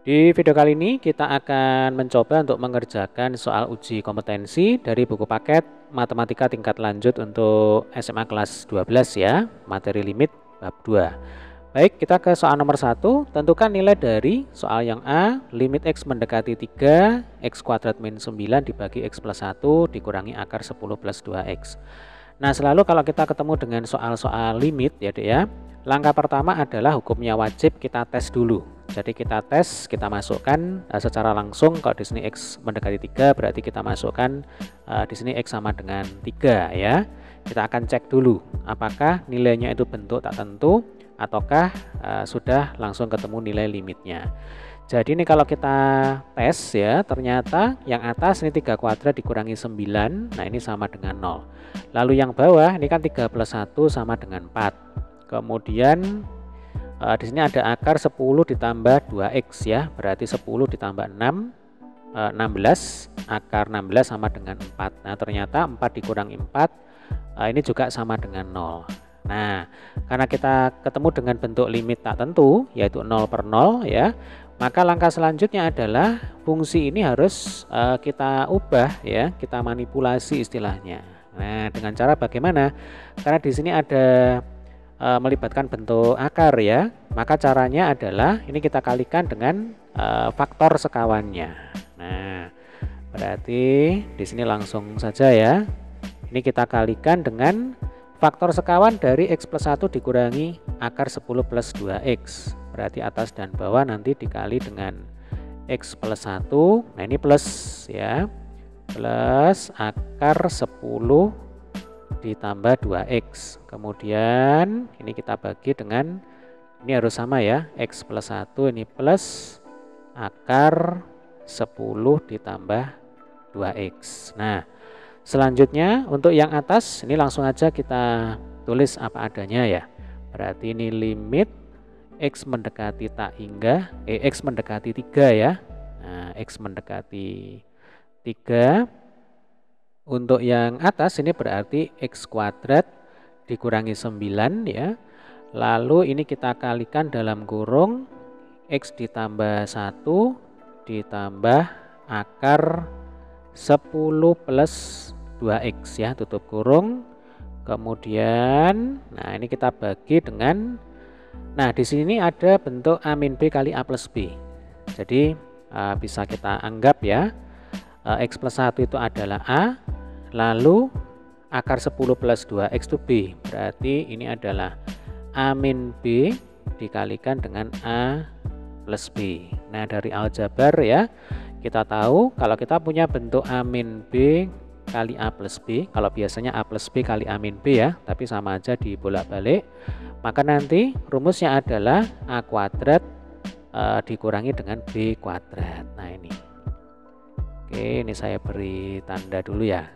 Di video kali ini kita akan mencoba untuk mengerjakan soal uji kompetensi dari buku paket Matematika Tingkat Lanjut untuk SMA kelas 12 ya, materi limit bab 2. Baik, kita ke soal nomor 1. Tentukan nilai dari soal yang A, limit X mendekati 3, X kuadrat min 9 dibagi X plus 1 dikurangi akar 10 plus 2X. Nah, selalu kalau kita ketemu dengan soal-soal limit ya Dek ya, langkah pertama adalah hukumnya wajib kita tes dulu. Jadi kita tes, kita masukkan secara langsung. Kalau di sini X mendekati 3 berarti kita masukkan di sini X sama dengan 3 ya. Kita akan cek dulu apakah nilainya itu bentuk tak tentu ataukah sudah langsung ketemu nilai limitnya. Jadi ini kalau kita tes ya, ternyata yang atas ini 3 kuadrat dikurangi 9, nah ini sama dengan 0. Lalu yang bawah ini kan 3 plus 1 sama dengan 4. Kemudian di sini ada akar 10 ditambah 2X ya, berarti 10 ditambah 6, 16, akar 16 sama dengan 4. Nah ternyata 4 dikurangi 4, ini juga sama dengan 0. Nah karena kita ketemu dengan bentuk limit tak tentu, yaitu 0 per 0 ya, maka langkah selanjutnya adalah fungsi ini harus kita ubah ya, kita manipulasi istilahnya. Nah dengan cara bagaimana? Karena di sini ada melibatkan bentuk akar ya, maka caranya adalah ini kita kalikan dengan faktor sekawannya. Nah, berarti di sini langsung saja ya. Ini kita kalikan dengan faktor sekawan dari X plus 1 dikurangi akar 10 plus 2X. Berarti atas dan bawah nanti dikali dengan X plus 1. Nah, ini plus ya. Plus akar 10 ditambah 2X. Kemudian ini kita bagi dengan, ini harus sama ya, X plus 1 ini plus akar 10 ditambah 2X. Nah selanjutnya untuk yang atas ini langsung aja kita tulis apa adanya ya. Berarti ini limit X mendekati tak hingga X mendekati 3 ya. Nah X mendekati 3. Untuk yang atas ini berarti X kuadrat dikurangi 9 ya. Lalu ini kita kalikan dalam kurung X ditambah 1 ditambah akar 10 plus 2X ya, tutup kurung. Kemudian nah ini kita bagi dengan, nah di sini ada bentuk A min B kali A plus B. Jadi bisa kita anggap ya, X plus 1 itu adalah A, lalu akar 10 plus 2X itu B. Berarti ini adalah A min B dikalikan dengan A plus B. Nah dari aljabar ya, kita tahu kalau kita punya bentuk A min B kali A plus B, kalau biasanya A plus B kali A min B ya, tapi sama aja dibolak-balik, maka nanti rumusnya adalah A kuadrat dikurangi dengan B kuadrat. Nah ini. Oke, ini saya beri tanda dulu ya.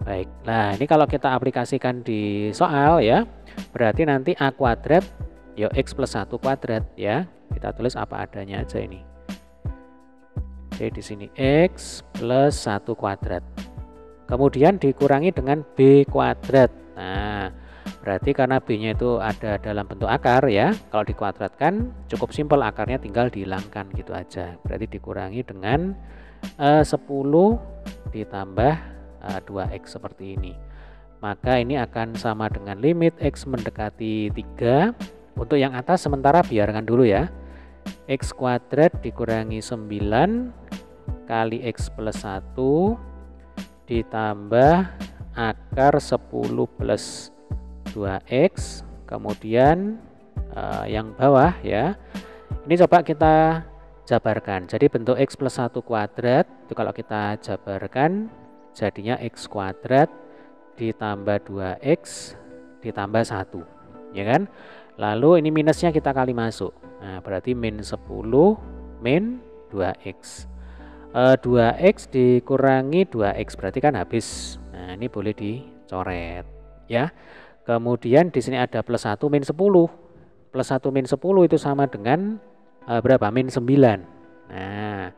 Baik, nah ini kalau kita aplikasikan di soal ya, berarti nanti A kuadrat ya X plus 1 kuadrat ya. Kita tulis apa adanya aja ini. Oke, di sini X plus 1 kuadrat. Kemudian dikurangi dengan B kuadrat. Nah, berarti karena B-nya itu ada dalam bentuk akar ya, kalau dikuadratkan cukup simpel, akarnya tinggal dihilangkan gitu aja. Berarti dikurangi dengan 10 ditambah 2X seperti ini. Maka ini akan sama dengan limit X mendekati 3. Untuk yang atas sementara biarkan dulu ya. X kuadrat dikurangi 9 kali X plus 1 ditambah akar 10 plus 2X. Kemudian yang bawah ya, ini coba kita jabarkan. Jadi bentuk X plus 1 kuadrat itu kalau kita jabarkan jadinya X kuadrat ditambah 2X ditambah 1 ya kan. Lalu ini minusnya kita kali masuk. Nah berarti min 10 min 2X. 2X dikurangi 2X berarti kan habis. Nah ini boleh dicoret ya. Kemudian di sini ada plus 1 min 10. Plus 1 min 10 itu sama dengan berapa? Min 9. Nah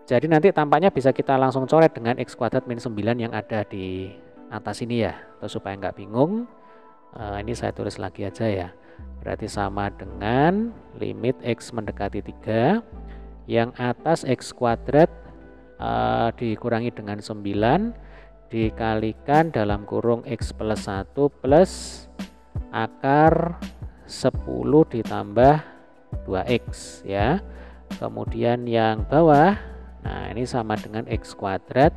jadi nanti tampaknya bisa kita langsung coret dengan X kuadrat min 9 yang ada di atas ini ya. Atau supaya nggak bingung, ini saya tulis lagi aja ya. Berarti sama dengan limit X mendekati 3. Yang atas X kuadrat dikurangi dengan 9 dikalikan dalam kurung X plus 1 plus akar 10 ditambah 2X ya. Kemudian yang bawah, nah ini sama dengan X kuadrat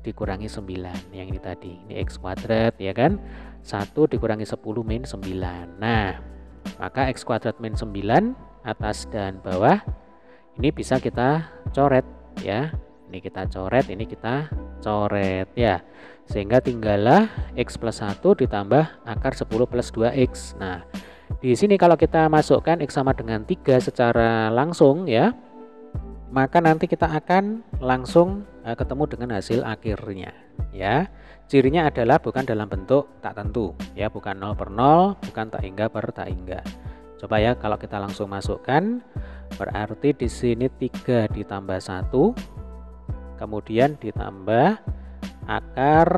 dikurangi 9. Yang ini tadi, ini X kuadrat ya kan. 1 dikurangi 10 min 9. Nah, maka X kuadrat min 9 atas dan bawah ini bisa kita coret ya. Ini kita coret, ini kita coret ya. Sehingga tinggallah X plus 1 ditambah akar 10 plus 2X. Nah, di sini kalau kita masukkan X sama dengan 3 secara langsung ya, maka nanti kita akan langsung ketemu dengan hasil akhirnya ya. Cirinya adalah bukan dalam bentuk tak tentu ya, bukan 0 per 0, bukan tak hingga per tak hingga. Coba ya kalau kita langsung masukkan, berarti di sini 3 ditambah 1, kemudian ditambah akar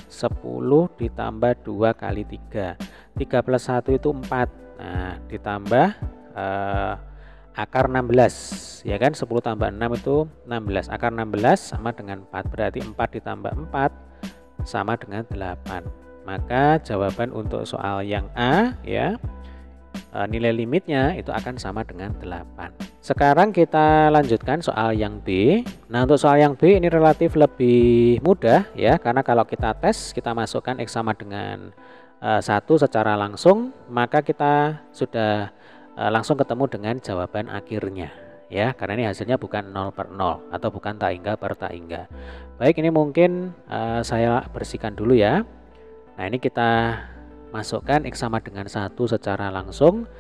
10 ditambah 2 kali 3. 3 plus 1 itu 4. Nah, ditambah akar 16 ya kan, 10 tambah 6 itu 16. Akar 16 sama dengan 4, berarti 4 ditambah 4 sama dengan 8. Maka jawaban untuk soal yang A ya, nilai limitnya itu akan sama dengan 8. Sekarang kita lanjutkan soal yang B. Nah, untuk soal yang B ini relatif lebih mudah ya, karena kalau kita tes, kita masukkan X sama dengan 1 secara langsung, maka kita sudah langsung ketemu dengan jawaban akhirnya ya, karena ini hasilnya bukan 0 per 0 atau bukan tak hingga per tak hingga. Baik, ini mungkin saya bersihkan dulu ya. Nah, ini kita masukkan X sama dengan 1 secara langsung,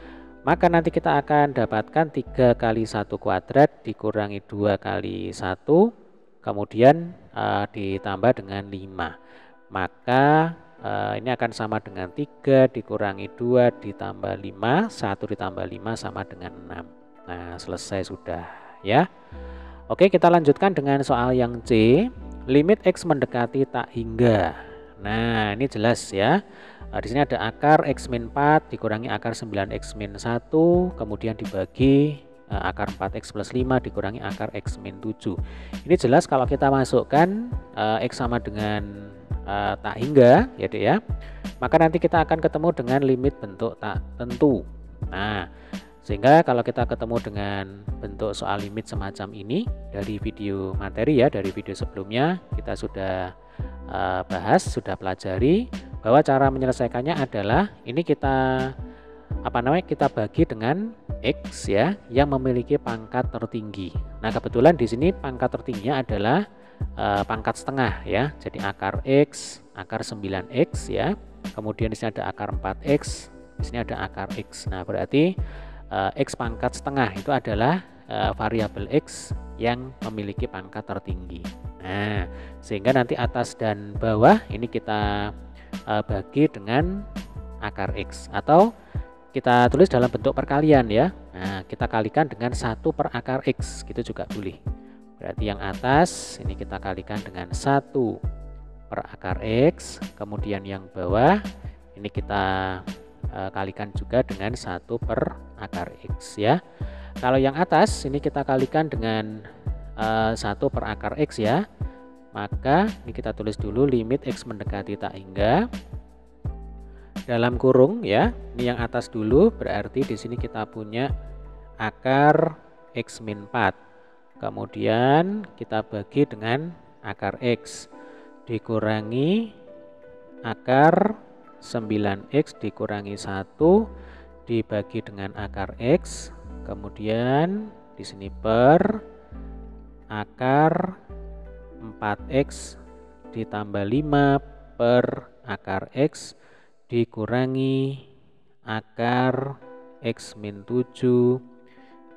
maka nanti kita akan dapatkan 3 kali 1 kuadrat dikurangi 2 kali 1, kemudian ditambah dengan 5. Maka ini akan sama dengan 3 dikurangi 2 ditambah 5, 1 ditambah 5 sama dengan 6. Nah, selesai sudah ya. Oke, kita lanjutkan dengan soal yang C. Limit X mendekati tak hingga. Nah, ini jelas ya. Di sini ada akar X min 4 dikurangi akar 9X min 1, kemudian dibagi akar 4X plus 5 dikurangi akar X min 7. Ini jelas kalau kita masukkan X sama dengan tak hingga ya Dek ya, maka nanti kita akan ketemu dengan limit bentuk tak tentu. Nah, sehingga kalau kita ketemu dengan bentuk soal limit semacam ini dari video materi ya, dari video sebelumnya kita sudah bahas, sudah pelajari bahwa cara menyelesaikannya adalah ini kita kita bagi dengan X ya yang memiliki pangkat tertinggi. Nah, kebetulan di sini pangkat tertingginya adalah pangkat setengah ya. Jadi akar X, akar 9X ya. Kemudian di sini ada akar 4X, di sini ada akar X. Nah, berarti X pangkat setengah itu adalah variabel X yang memiliki pangkat tertinggi. Nah, sehingga nanti atas dan bawah ini kita bagi dengan akar X, atau kita tulis dalam bentuk perkalian ya. Nah, kita kalikan dengan 1 per akar X, gitu juga boleh. Berarti yang atas ini kita kalikan dengan 1 per akar X, kemudian yang bawah ini kita kalikan juga dengan 1 per akar X ya. Kalau yang atas ini kita kalikan dengan 1 per akar X ya. Maka ini kita tulis dulu limit X mendekati tak hingga dalam kurung ya. Ini yang atas dulu, berarti di sini kita punya akar X min 4. Kemudian kita bagi dengan akar X dikurangi akar 9X dikurangi 1 dibagi dengan akar X, kemudian di sini per akar 4X ditambah 5 per akar X dikurangi akar X min 7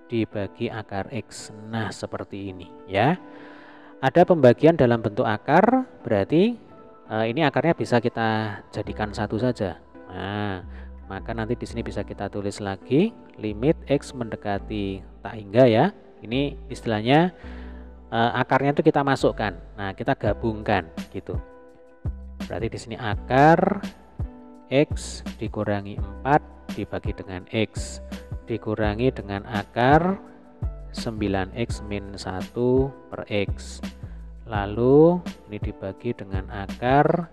dibagi akar X. Nah, seperti ini ya. Ada pembagian dalam bentuk akar, berarti ini akarnya bisa kita jadikan satu saja. Nah, maka nanti di sini bisa kita tulis lagi limit X mendekati tak hingga ya. Ini istilahnya akarnya itu kita masukkan. Nah, kita gabungkan gitu. Berarti di sini akar X dikurangi 4 dibagi dengan X dikurangi dengan akar 9X min 1 per X. Lalu ini dibagi dengan akar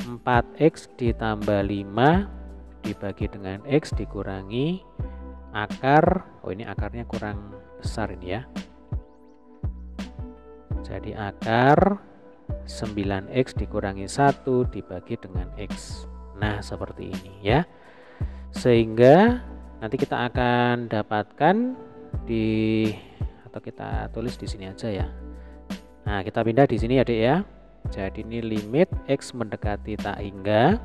4X ditambah 5 dibagi dengan X dikurangi akar, ini akarnya kurang besar ini ya. Jadi akar 9X dikurangi 1 dibagi dengan X. Nah, seperti ini ya. Sehingga nanti kita akan dapatkan atau kita tulis di sini aja ya. Nah, kita pindah di sini ya, Dek ya. Jadi ini limit X mendekati tak hingga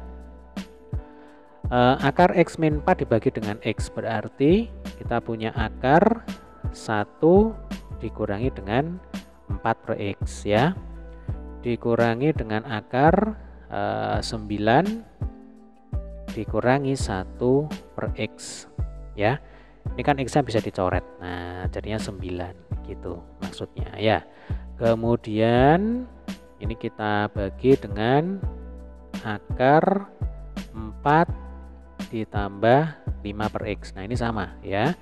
akar X min 4 dibagi dengan X, berarti kita punya akar 1 dikurangi dengan 4 per X ya, dikurangi dengan akar 9 dikurangi 1 per X ya. Ini kan X nya bisa dicoret, nah jadinya 9 gitu maksudnya ya. Kemudian ini kita bagi dengan akar 4 ditambah 5 per X. Nah ini sama ya,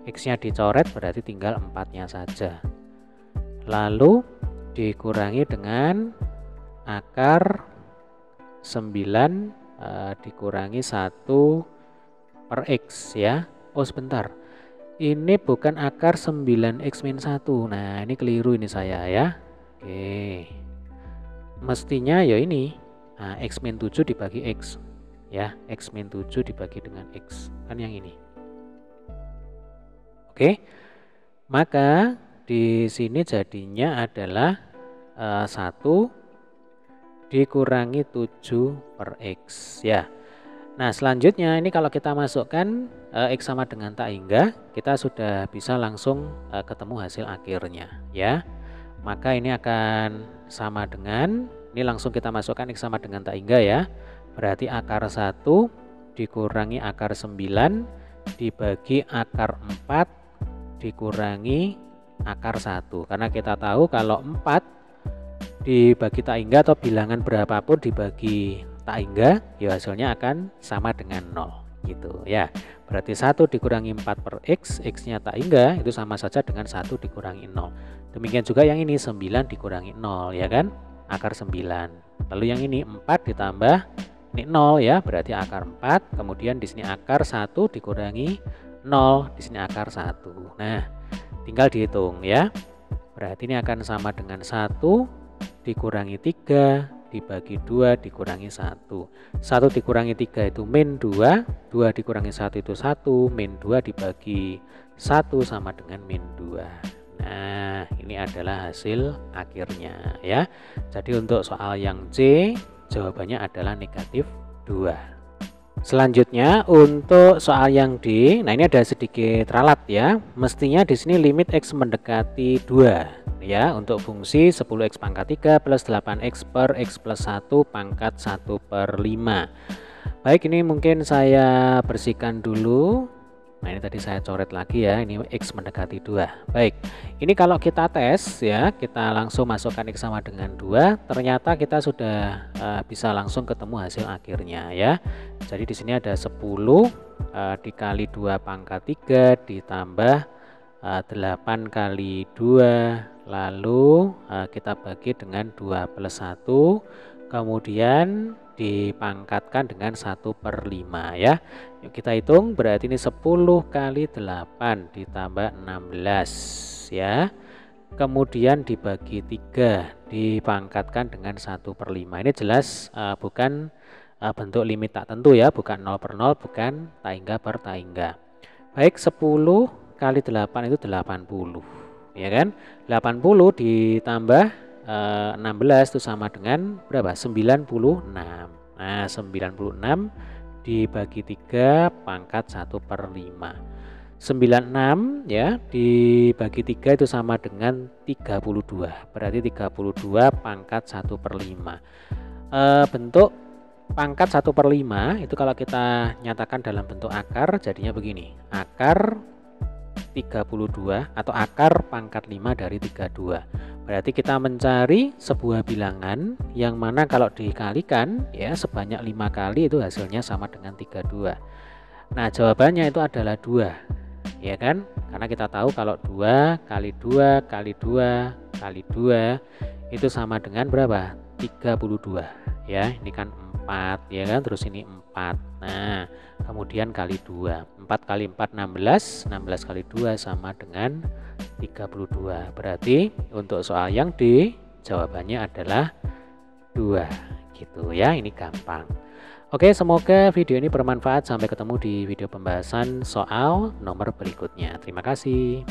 X nya dicoret berarti tinggal 4 nya saja. Lalu dikurangi dengan akar 9 dikurangi 1 per X ya. Oh sebentar, ini bukan akar 9X min 1. Nah ini keliru ini saya ya. Oke, mestinya ya ini X min 7 dibagi X ya, X min 7 dibagi dengan X, kan yang ini. Oke, maka di sini jadinya adalah 1 dikurangi 7 per X ya. Nah selanjutnya ini kalau kita masukkan X sama dengan tak hingga, kita sudah bisa langsung ketemu hasil akhirnya ya. Maka ini akan sama dengan, ini langsung kita masukkan X sama dengan tak hingga ya. Berarti akar 1 dikurangi akar 9 dibagi akar 4 dikurangi akar 1. Karena kita tahu kalau 4 dibagi tak hingga atau bilangan berapapun dibagi tak hingga, ya hasilnya akan sama dengan 0 gitu ya. Berarti 1 dikurangi 4 per X, X nya tak hingga itu sama saja dengan 1 dikurangi 0. Demikian juga yang ini 9 dikurangi 0 ya kan, akar 9. Lalu yang ini 4 ditambah ini 0 ya, berarti akar 4. Kemudian di sini akar 1 dikurangi 0, di sini akar 1. Nah tinggal dihitung ya. Berarti ini akan sama dengan 1 dikurangi 3 dibagi 2 dikurangi 1. 1 dikurangi 3 itu min 2, 2 dikurangi 1 itu 1, min 2 dibagi 1 sama dengan min 2. Nah ini adalah hasil akhirnya ya. Jadi untuk soal yang C jawabannya adalah negatif 2. Selanjutnya untuk soal yang D, nah ini ada sedikit ralat ya. Mestinya di sini limit X mendekati 2 ya, untuk fungsi 10X pangkat 3 plus 8X per X plus 1 pangkat 1 per 5. Baik, ini mungkin saya bersihkan dulu. Nah ini tadi saya coret lagi ya, ini X mendekati 2. Baik, ini kalau kita tes ya, kita langsung masukkan X sama dengan 2, ternyata kita sudah bisa langsung ketemu hasil akhirnya ya. Jadi di sini ada 10 dikali 2 pangkat 3 ditambah 8 kali 2, lalu kita bagi dengan 2 plus 1, kemudian dipangkatkan dengan 1 per 5 ya. Yuk kita hitung, berarti ini 10 kali 8 ditambah 16 ya. Kemudian dibagi 3 dipangkatkan dengan 1 per 5. Ini jelas bukan bentuk limit tak tentu ya, bukan 0 per 0, bukan tak hingga per tak hingga. Baik, 10 kali 8 itu 80 ya kan. 80 ditambah 16 itu sama dengan berapa? 96. Nah 96 dibagi 3 pangkat 1 per 5. 96 ya dibagi 3 itu sama dengan 32. Berarti 32 pangkat 1 per 5. Bentuk pangkat 1 per 5 itu kalau kita nyatakan dalam bentuk akar jadinya begini. Akar 32 atau akar pangkat 5 dari 32. Berarti kita mencari sebuah bilangan yang mana kalau dikalikan ya sebanyak 5 kali itu hasilnya sama dengan 32. Nah, jawabannya itu adalah 2. Ya kan? Karena kita tahu kalau 2 kali 2 kali 2 kali 2 itu sama dengan berapa? 32. Ya, ini kan 4 ya kan? Terus ini 4. Nah, kemudian kali 2. 4 kali 4 16, 16 kali 2 sama dengan 32. Berarti untuk soal yang D jawabannya adalah 2. Gitu ya, ini gampang. Oke, semoga video ini bermanfaat. Sampai ketemu di video pembahasan soal nomor berikutnya. Terima kasih.